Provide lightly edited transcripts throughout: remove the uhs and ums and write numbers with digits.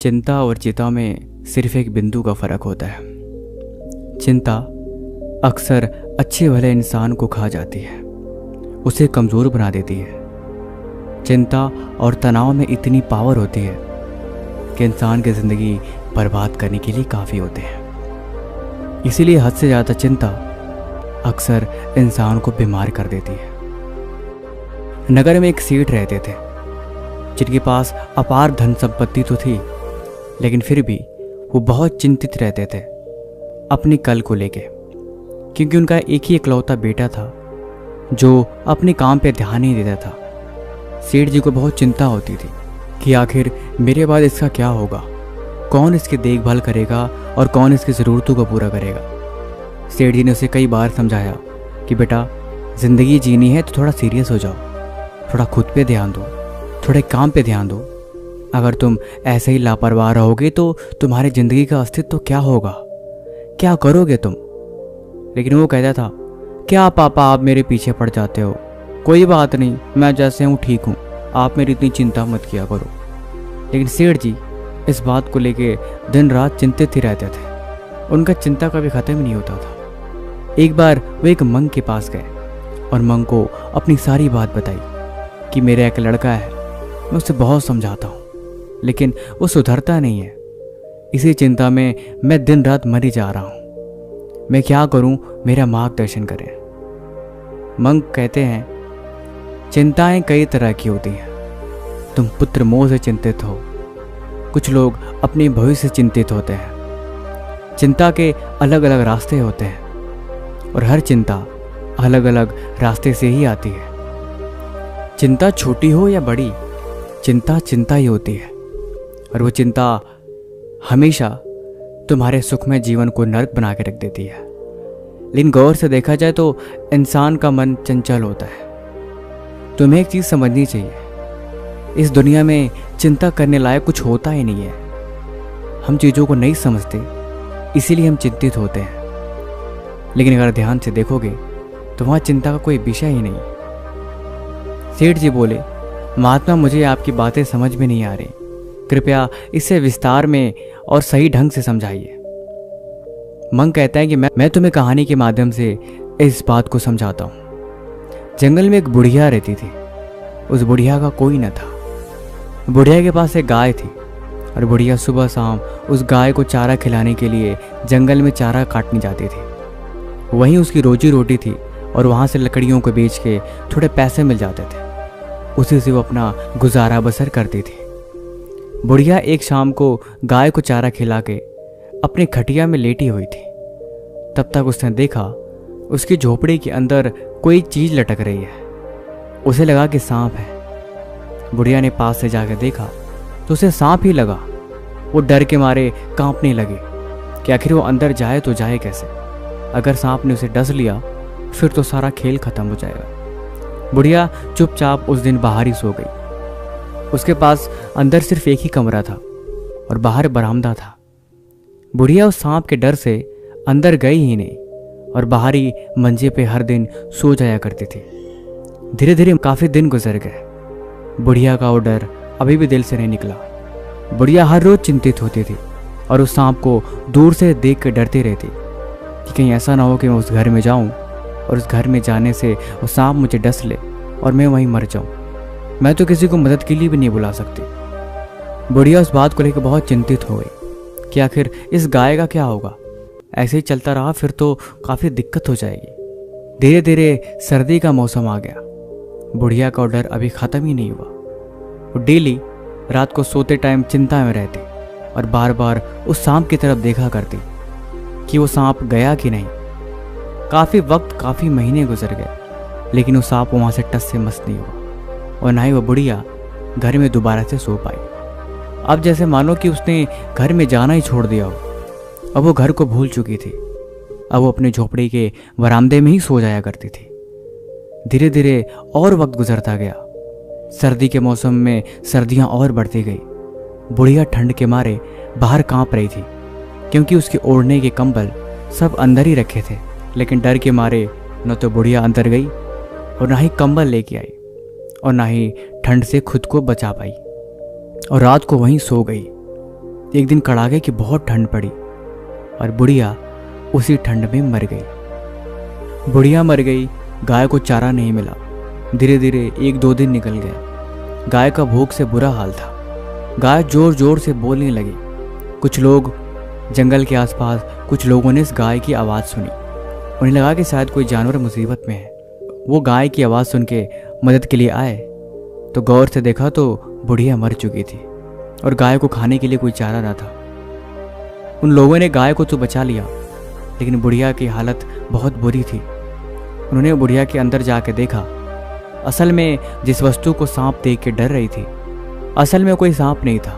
चिंता और चिता में सिर्फ एक बिंदु का फर्क होता है। चिंता अक्सर अच्छे भले इंसान को खा जाती है, उसे कमज़ोर बना देती है। चिंता और तनाव में इतनी पावर होती है कि इंसान की ज़िंदगी बर्बाद करने के लिए काफ़ी होते हैं। इसीलिए हद से ज़्यादा चिंता अक्सर इंसान को बीमार कर देती है। नगर में एक सेठ रहते थे जिनके पास अपार धन संपत्ति तो थी, लेकिन फिर भी वो बहुत चिंतित रहते थे अपने कल को लेके, क्योंकि उनका एक ही इकलौता बेटा था जो अपने काम पे ध्यान नहीं देता था। सेठ जी को बहुत चिंता होती थी कि आखिर मेरे बाद इसका क्या होगा, कौन इसकी देखभाल करेगा और कौन इसकी ज़रूरतों को पूरा करेगा। सेठ जी ने उसे कई बार समझाया कि बेटा, ज़िंदगी जीनी है तो थोड़ा सीरियस हो जाओ, थोड़ा खुद पे ध्यान दो, थोड़े काम पे ध्यान दो। अगर तुम ऐसे ही लापरवाह रहोगे तो तुम्हारी ज़िंदगी का अस्तित्व क्या होगा, क्या करोगे तुम। लेकिन वो कहता था, क्या पापा आप मेरे पीछे पड़ जाते हो, कोई बात नहीं, मैं जैसे हूँ ठीक हूँ, आप मेरी इतनी चिंता मत किया करो। लेकिन सेठ जी इस बात को लेके दिन रात चिंतित ही रहते थे। उनका चिंता कभी ख़त्म ही नहीं होता था। एक बार वो एक मंक के पास गए और मंक को अपनी सारी बात बताई कि मेरा एक लड़का है, मैं उसे बहुत समझाता हूँ लेकिन वो सुधरता नहीं है। इसी चिंता में मैं दिन रात मरी जा रहा हूँ, मैं क्या करूँ, मेरा मार्गदर्शन करें। मंक कहते हैं, चिंताएं कई तरह की होती हैं। तुम पुत्र मोह से चिंतित हो, कुछ लोग अपने भविष्य से चिंतित होते हैं। चिंता के अलग अलग रास्ते होते हैं और हर चिंता अलग अलग रास्ते से ही आती है। चिंता छोटी हो या बड़ी, चिंता चिंता ही होती है और वो चिंता हमेशा तुम्हारे सुखमय जीवन को नर्क बना के रख देती है। लेकिन गौर से देखा जाए तो इंसान का मन चंचल होता है। तुम्हें एक चीज़ समझनी चाहिए, इस दुनिया में चिंता करने लायक कुछ होता ही नहीं है। हम चीज़ों को नहीं समझते, इसीलिए हम चिंतित होते हैं। लेकिन अगर ध्यान से देखोगे तो वहाँ चिंता का कोई विषय ही नहीं। सेठ जी बोले, महात्मा, मुझे आपकी बातें समझ में नहीं आ रही, कृपया इसे विस्तार में और सही ढंग से समझाइए। मंक कहता है कि मैं तुम्हें कहानी के माध्यम से इस बात को समझाता हूँ। जंगल में एक बुढ़िया रहती थी। उस बुढ़िया का कोई न था। बुढ़िया के पास एक गाय थी और बुढ़िया सुबह शाम उस गाय को चारा खिलाने के लिए जंगल में चारा काटने जाती थी। वहीं उसकी रोजी रोटी थी और वहाँ से लकड़ियों को बेच के थोड़े पैसे मिल जाते थे। उसी से वो अपना गुजारा बसर करती थी। बुढ़िया एक शाम को गाय को चारा खिला के अपनी खटिया में लेटी हुई थी। तब तक उसने देखा उसकी झोपड़ी के अंदर कोई चीज लटक रही है। उसे लगा कि सांप है। बुढ़िया ने पास से जाकर देखा तो उसे सांप ही लगा। वो डर के मारे कांपने लगे कि आखिर वो अंदर जाए तो जाए कैसे। अगर सांप ने उसे डस लिया फिर तो सारा खेल खत्म हो जाएगा। बुढ़िया चुपचाप उस दिन बाहर ही सो गई। उसके पास अंदर सिर्फ एक ही कमरा था और बाहर बरामदा था। बुढ़िया उस सांप के डर से अंदर गई ही नहीं और बाहर ही मंजे पे हर दिन सो जाया करती थी। धीरे धीरे काफी दिन गुजर गए। बुढ़िया का वो डर अभी भी दिल से नहीं निकला। बुढ़िया हर रोज चिंतित होती थी और उस सांप को दूर से देख कर डरती रहती कि कहीं ऐसा ना हो कि मैं उस घर में जाऊं और उस घर में जाने से वो सांप मुझे डस ले और मैं वहीं मर जाऊं। मैं तो किसी को मदद के लिए भी नहीं बुला सकती। बुढ़िया उस बात को लेकर बहुत चिंतित हो गई कि आखिर इस गाय का क्या होगा। ऐसे ही चलता रहा फिर तो काफ़ी दिक्कत हो जाएगी। धीरे धीरे सर्दी का मौसम आ गया। बुढ़िया का डर अभी ख़त्म ही नहीं हुआ। वो डेली रात को सोते टाइम चिंता में रहती और बार बार उस सांप की तरफ देखा करती कि वो सांप गया कि नहीं। काफ़ी वक्त, काफ़ी महीने गुजर गए, लेकिन वो सांप वहाँ से टस से मस नहीं हुआ और ना ही वो बुढ़िया घर में दोबारा से सो पाई। अब जैसे मानो कि उसने घर में जाना ही छोड़ दिया हो। अब वो घर को भूल चुकी थी। अब वो अपने झोपड़ी के बरामदे में ही सो जाया करती थी। धीरे धीरे और वक्त गुजरता गया। सर्दी के मौसम में सर्दियां और बढ़ती गई। बुढ़िया ठंड के मारे बाहर कांप रही थी, क्योंकि उसके ओढ़ने के कंबल सब अंदर ही रखे थे। लेकिन डर के मारे न तो बुढ़िया अंदर गई और ना ही कंबल लेके आई और ना ही ठंड से खुद को बचा पाई और रात को वहीं सो गई। एक दिन कड़ाके की बहुत ठंड पड़ी और बुढ़िया उसी ठंड में मर गई। बुढ़िया मर गई, गाय को चारा नहीं मिला। धीरे धीरे 1-2 दिन निकल गए। गाय का भूख से बुरा हाल था। गाय जोर जोर से बोलने लगी। कुछ लोग जंगल के आसपास, कुछ लोगों ने इस गाय की आवाज़ सुनी। उन्हें लगा कि शायद कोई जानवर मुसीबत में है। वो गाय की आवाज़ सुन के मदद के लिए आए तो गौर से देखा तो बुढ़िया मर चुकी थी और गाय को खाने के लिए कोई चारा न था। उन लोगों ने गाय को तो बचा लिया, लेकिन बुढ़िया की हालत बहुत बुरी थी। उन्होंने बुढ़िया के अंदर जाके देखा। असल में जिस वस्तु को सांप देख के डर रही थी, असल में कोई सांप नहीं था।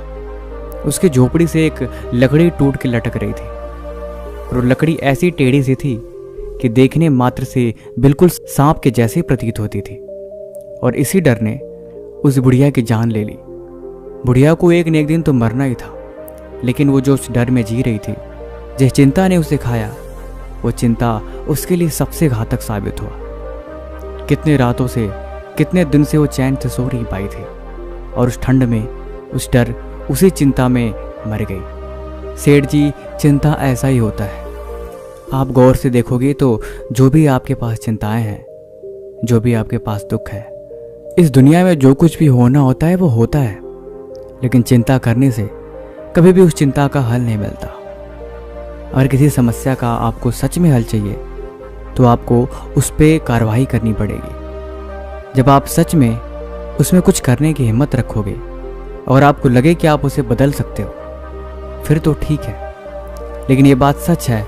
उसकी झोपड़ी से एक लकड़ी टूट के लटक रही थी और वो लकड़ी ऐसी टेढ़ी सी थी कि देखने मात्र से बिल्कुल सांप के जैसे प्रतीत होती थी। और इसी डर ने उस बुढ़िया की जान ले ली। बुढ़िया को एक न एक दिन तो मरना ही था, लेकिन वो जो उस डर में जी रही थी, जिस चिंता ने उसे खाया, वो चिंता उसके लिए सबसे घातक साबित हुआ। कितने रातों से, कितने दिन से वो चैन से सो नहीं पाई थी और उस ठंड में, उस डर, उसी चिंता में मर गई। सेठ जी, चिंता ऐसा ही होता है। आप गौर से देखोगे तो जो भी आपके पास चिंताएं हैं, जो भी आपके पास दुख है, इस दुनिया में जो कुछ भी होना होता है वो होता है, लेकिन चिंता करने से कभी भी उस चिंता का हल नहीं मिलता। अगर किसी समस्या का आपको सच में हल चाहिए तो आपको उस पर कार्रवाई करनी पड़ेगी। जब आप सच में उसमें कुछ करने की हिम्मत रखोगे और आपको लगे कि आप उसे बदल सकते हो, फिर तो ठीक है। लेकिन ये बात सच है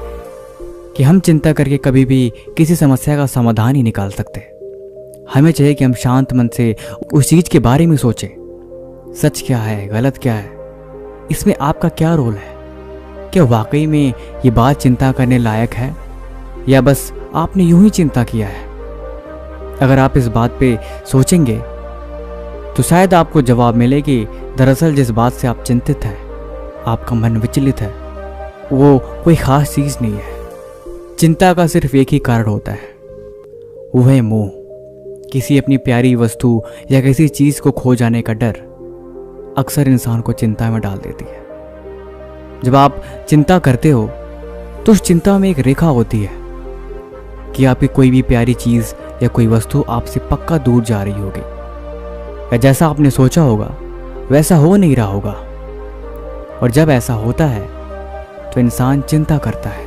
कि हम चिंता करके कभी भी किसी समस्या का समाधान ही निकाल सकते। हमें चाहिए कि हम शांत मन से उस चीज़ के बारे में सोचें। सच क्या है, गलत क्या है, इसमें आपका क्या रोल है? क्या वाकई में ये बात चिंता करने लायक है या बस आपने यूं ही चिंता किया है? अगर आप इस बात पे सोचेंगे तो शायद आपको जवाब मिले कि दरअसल जिस बात से आप चिंतित हैं, आपका मन विचलित है, वो कोई खास चीज़ नहीं है। चिंता का सिर्फ एक ही कारण होता है, वो है मोह। किसी अपनी प्यारी वस्तु या किसी चीज़ को खो जाने का डर अक्सर इंसान को चिंता में डाल देती है। जब आप चिंता करते हो तो उस चिंता में एक रेखा होती है कि आपकी कोई भी प्यारी चीज़ या कोई वस्तु आपसे पक्का दूर जा रही होगी, या जैसा आपने सोचा होगा वैसा हो नहीं रहा होगा। और जब ऐसा होता है तो इंसान चिंता करता है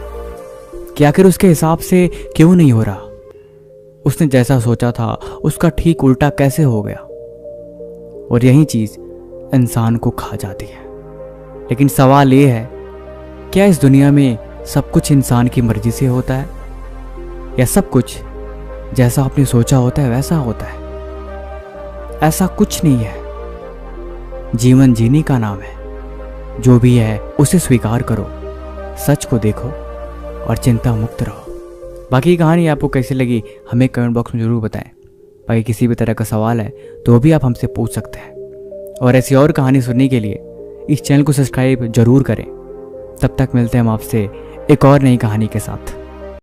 कि आखिर उसके हिसाब से क्यों नहीं हो रहा, उसने जैसा सोचा था उसका ठीक उल्टा कैसे हो गया। और यही चीज़ इंसान को खा जाती है। लेकिन सवाल ये है, क्या इस दुनिया में सब कुछ इंसान की मर्जी से होता है, या सब कुछ जैसा आपने सोचा होता है वैसा होता है? ऐसा कुछ नहीं है। जीवन जीने का नाम है। जो भी है उसे स्वीकार करो, सच को देखो और चिंता मुक्त रहो। बाकी कहानी आपको कैसी लगी हमें कमेंट बॉक्स में ज़रूर बताएं। बाकी किसी भी तरह का सवाल है तो वो भी आप हमसे पूछ सकते हैं। और ऐसी और कहानी सुनने के लिए इस चैनल को सब्सक्राइब जरूर करें। तब तक मिलते हैं हम आपसे एक और नई कहानी के साथ।